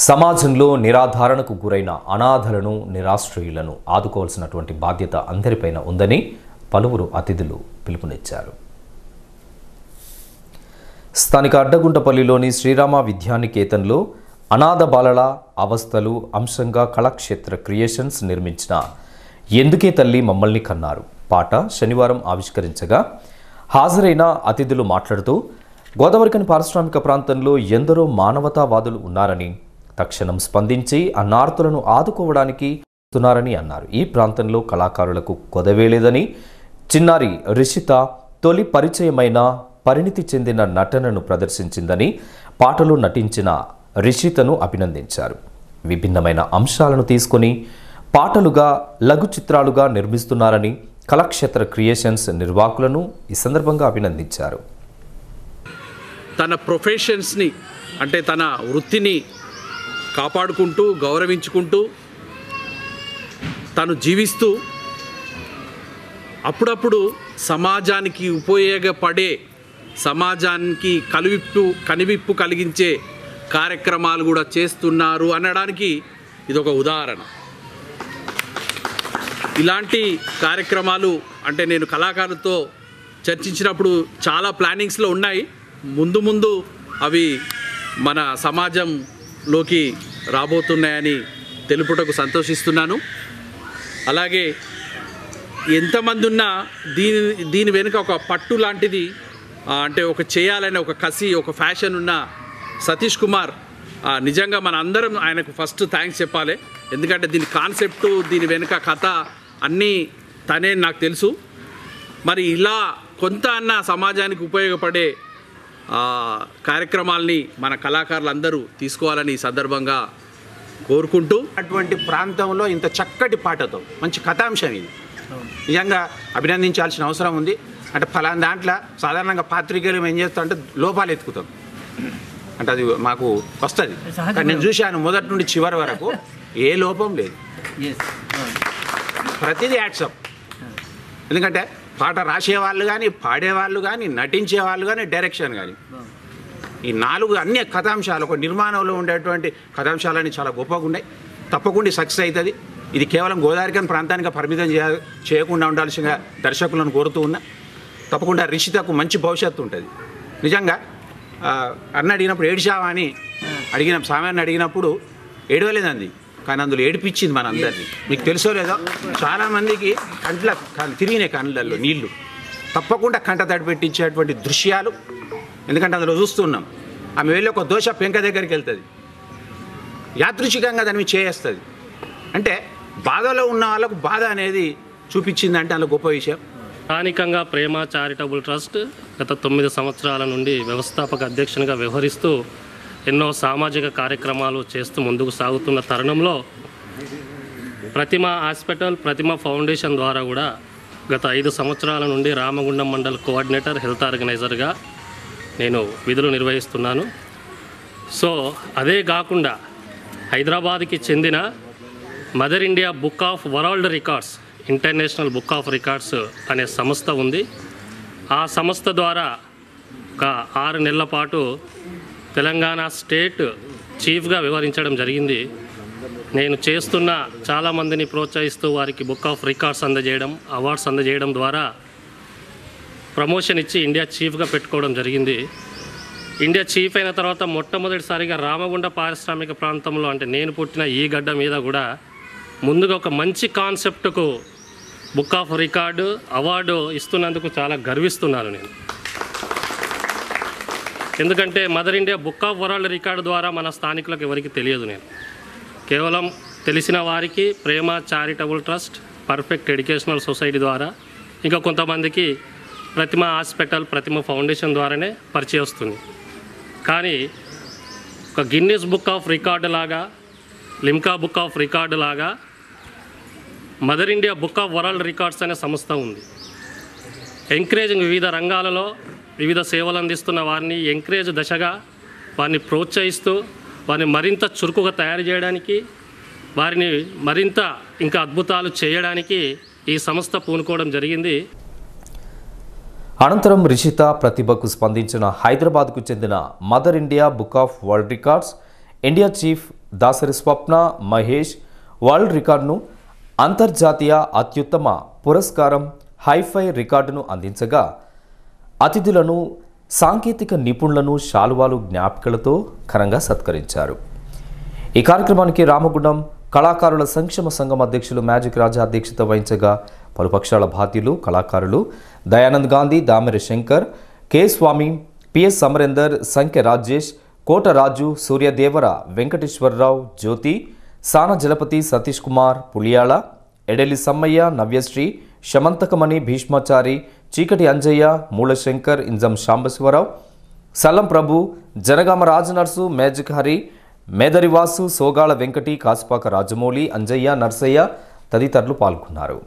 సమాజంలో నిరాధారణకు గురైన అనాథలను నిరాశ్రయులను ఆదుకోవాల్సినటువంటి బాధ్యత అందరిపైన ఉందని పలువురు అతిథులు పిలుపునిచ్చారు. స్థానిక అడ్డగుంటపల్లిలోని శ్రీరామ విద్యానికేతన్లో అనాథ బాలల అవస్థలు అంశంగా కళాక్షేత్ర క్రియేషన్స్ నిర్మించిన ఎందుకే తల్లి మమ్మల్ని కన్నారు పాట శనివారం ఆవిష్కరించగా హాజరైన అతిథులు మాట్లాడుతూ గోదావరిఖని పారిశ్రామిక ప్రాంతంలో ఎందరో మానవతావాదులు ఉన్నారని తక్షణం స్పందించి అన్నార్తులను ఆదుకోవడానికి వస్తున్నారని అన్నారు. ఈ ప్రాంతంలో కళాకారులకు కొదవేలేదని చిన్నారి రిషిత తొలి పరిచయమైన పరిణితి చెందిన నటనను ప్రదర్శించిందని పాటలో నటించిన రిషితను అభినందించారు. విభిన్నమైన అంశాలను తీసుకొని పాటలుగా లఘు చిత్రాలుగా నిర్మిస్తున్నారని కళాక్షేత్ర క్రియేషన్స్ నిర్వాహకులను ఈ సందర్భంగా అభినందించారు. తన ప్రొఫెషన్స్ని అంటే తన వృత్తిని కాపాడుకుంటూ గౌరవించుకుంటూ తను జీవిస్తూ అప్పుడప్పుడు సమాజానికి ఉపయోగపడే సమాజానికి కనివిప్పు కలిగించే కార్యక్రమాలు కూడా చేస్తున్నారు అనడానికి ఇదొక ఉదాహరణ. ఇలాంటి కార్యక్రమాలు అంటే నేను కళాకారులతో చర్చించినప్పుడు చాలా ప్లానింగ్స్లో ఉన్నాయి. ముందు అవి మన సమాజంలోకి రాబోతున్నాయని తెలుపుటకు సంతోషిస్తున్నాను. అలాగే ఎంతమంది ఉన్నా దీని వెనుక ఒక పట్టు లాంటిది అంటే ఒక చేయాలనే ఒక కసి ఒక ఫ్యాషన్ ఉన్న సతీష్ కుమార్ నిజంగా మన అందరం ఆయనకు ఫస్ట్ థ్యాంక్స్ చెప్పాలి. ఎందుకంటే దీని కాన్సెప్టు దీని వెనుక కథ అన్నీ తనే నాకు తెలుసు. మరి ఇలా కొంత అన్న సమాజానికి ఉపయోగపడే కార్యక్రమాల్ని మన కళాకారులందరూ తీసుకోవాలని ఈ సందర్భంగా కోరుకుంటూ అటువంటి ప్రాంతంలో ఇంత చక్కటి పాటతో మంచి కథాంశం ఇది నిజంగా అభినందించాల్సిన అవసరం ఉంది. అంటే ఫలానా దాంట్లో సాధారణంగా పాత్రికేయులు ఏం చేస్తాం అంటే లోపాలు ఎత్తుకుతాం అంటే అది మాకు వస్తుంది. కానీ నేను చూశాను మొదటి నుండి చివరి వరకు ఏ లోపం లేదు, ప్రతిదీ యాక్సెప్ట్. ఎందుకంటే పాట రాసేవాళ్ళు కానీ పాడేవాళ్ళు కానీ నటించేవాళ్ళు కానీ డైరెక్షన్ కానీ ఈ నాలుగు అన్ని కథాంశాలు ఒక నిర్మాణంలో ఉండేటువంటి కథాంశాలని చాలా గొప్పగా ఉన్నాయి. తప్పకుండా సక్సెస్ అవుతుంది. ఇది కేవలం గోదావరిఖని ప్రాంతానికి పరిమితం చేయకుండా ఉండాల్సిన దర్శకులను కోరుతూ ఉన్నా. తప్పకుండా రిషితకు మంచి భవిష్యత్తు ఉంటుంది. నిజంగా అన్న అడిగినప్పుడు ఏడిచావా అని సామాన్ని అడిగినప్పుడు ఏడవలేదండి, కానీ అందులో ఏడిపించింది మన అందరినీ. మీకు తెలుసో లేదో చాలామందికి తిరిగినాయి కళ్ళల్లో నీళ్లు. తప్పకుండా కంట తడి పెట్టించేటువంటి దృశ్యాలు. ఎందుకంటే అందులో చూస్తున్నాం ఆమె వెళ్ళి ఒక దోశ పెంక దగ్గరికి వెళ్తుంది, యాదృచ్ఛికంగా దాన్ని చేస్తుంది. అంటే బాధలో ఉన్న వాళ్ళకు బాధ అనేది చూపించిందంటే అందులో గొప్ప విషయం. స్థానికంగా ప్రేమ చారిటబుల్ ట్రస్ట్ గత 9 సంవత్సరాల నుండి వ్యవస్థాపక అధ్యక్షునిగా వ్యవహరిస్తూ ఎన్నో సామాజిక కార్యక్రమాలు చేస్తూ ముందుకు సాగుతున్న తరుణంలో ప్రతిమ హాస్పిటల్ ప్రతిమ ఫౌండేషన్ ద్వారా కూడా గత 5 సంవత్సరాల నుండి రామగుండం మండల్ కోఆర్డినేటర్ హెల్త్ ఆర్గనైజర్గా నేను విధులు నిర్వహిస్తున్నాను. సో అదే కాకుండా హైదరాబాద్కి చెందిన mother India book of world records international book of records అనే సంస్థ ఉంది. ఆ సంస్థ ద్వారా ఒక 6 నెలల పాటు తెలంగాణ స్టేట్ చీఫ్గా వ్యవహరించడం జరిగింది. నేను చేస్తున్న చాలామందిని ప్రోత్సహిస్తూ వారికి బుక్ ఆఫ్ రికార్డ్స్ అందజేయడం అవార్డ్స్ అందజేయడం ద్వారా ప్రమోషన్ ఇచ్చి ఇండియా చీఫ్గా పెట్టుకోవడం జరిగింది. ఇండియా చీఫ్ అయిన తర్వాత మొట్టమొదటిసారిగా రామగుండ పారిశ్రామిక ప్రాంతంలో అంటే నేను పుట్టిన ఈ గడ్డ మీద కూడా ముందుగా ఒక మంచి కాన్సెప్ట్కు బుక్ ఆఫ్ రికార్డు అవార్డు ఇస్తున్నందుకు చాలా గర్విస్తున్నాను నేను. ఎందుకంటే mother India book of world record ద్వారా మన స్థానికులకు ఎవరికి తెలియదు. నేను కేవలం తెలిసిన వారికి Prema charitable trust perfect educational society ద్వారా ఇంకా కొంతమందికి ప్రతిమ హాస్పిటల్ ప్రతిమ ఫౌండేషన్ ద్వారానే పరిచయం వస్తుంది. కానీ ఒక గిన్నెస్ బుక్ ఆఫ్ రికార్డు లాగా లిమ్కా బుక్ ఆఫ్ రికార్డు లాగా mother India book of world records అనే సంస్థ ఉంది. ఎంకరేజింగ్ వివిధ రంగాలలో వివిధ సేవలు అందిస్తున్న వారిని ఎంకరేజ్ దశగా వారిని ప్రోత్సహిస్తూ వారిని మరింత చురుకుగా తయారు చేయడానికి వారిని మరింత ఇంకా అద్భుతాలు చేయడానికి ఈ సంస్థ పూనుకోవడం జరిగింది. అనంతరం రిషిత ప్రతిభకు స్పందించిన హైదరాబాద్కు చెందిన mother India book of world records India chief Dasari Swapna Mahesh world రికార్డును అంతర్జాతీయ అత్యుత్తమ పురస్కారం హైఫై రికార్డును అందించగా అతిథులను సాంకేతిక నిపుణులను శాలువాలు జ్ఞాపికలతో ఘనంగా సత్కరించారు. ఈ కార్యక్రమానికి రామగుండం కళాకారుల సంక్షేమ సంఘం అధ్యక్షులు మ్యాజిక్ రాజా అధ్యక్షత వహించగా పలుపక్షాల బాధ్యులు కళాకారులు దయానంద్ గాంధీ, దామెరి శంకర్, కె స్వామి, పిఎస్ అమరేందర్, సంఖ్య రాజేష్, కోట రాజు, సూర్యదేవర, వెంకటేశ్వరరావు, జ్యోతి, సాన జలపతి, సతీష్ కుమార్, పులియాల, ఎడెలి సమ్మయ్య, నవ్యశ్రీ, శమంతకమణి, భీష్మాచారి, చీకటి అంజయ్య, మూలశంకర్, ఇంజం శాంబశివరావు, సల్లం ప్రభు, జనగామ రాజనర్సు, మేజిక్ హరి, మేదరివాసు, సోగాళ వెంకటి, కాసుపాక రాజమౌళి, అంజయ్య, నర్సయ్య తదితరులు పాల్గొన్నారు.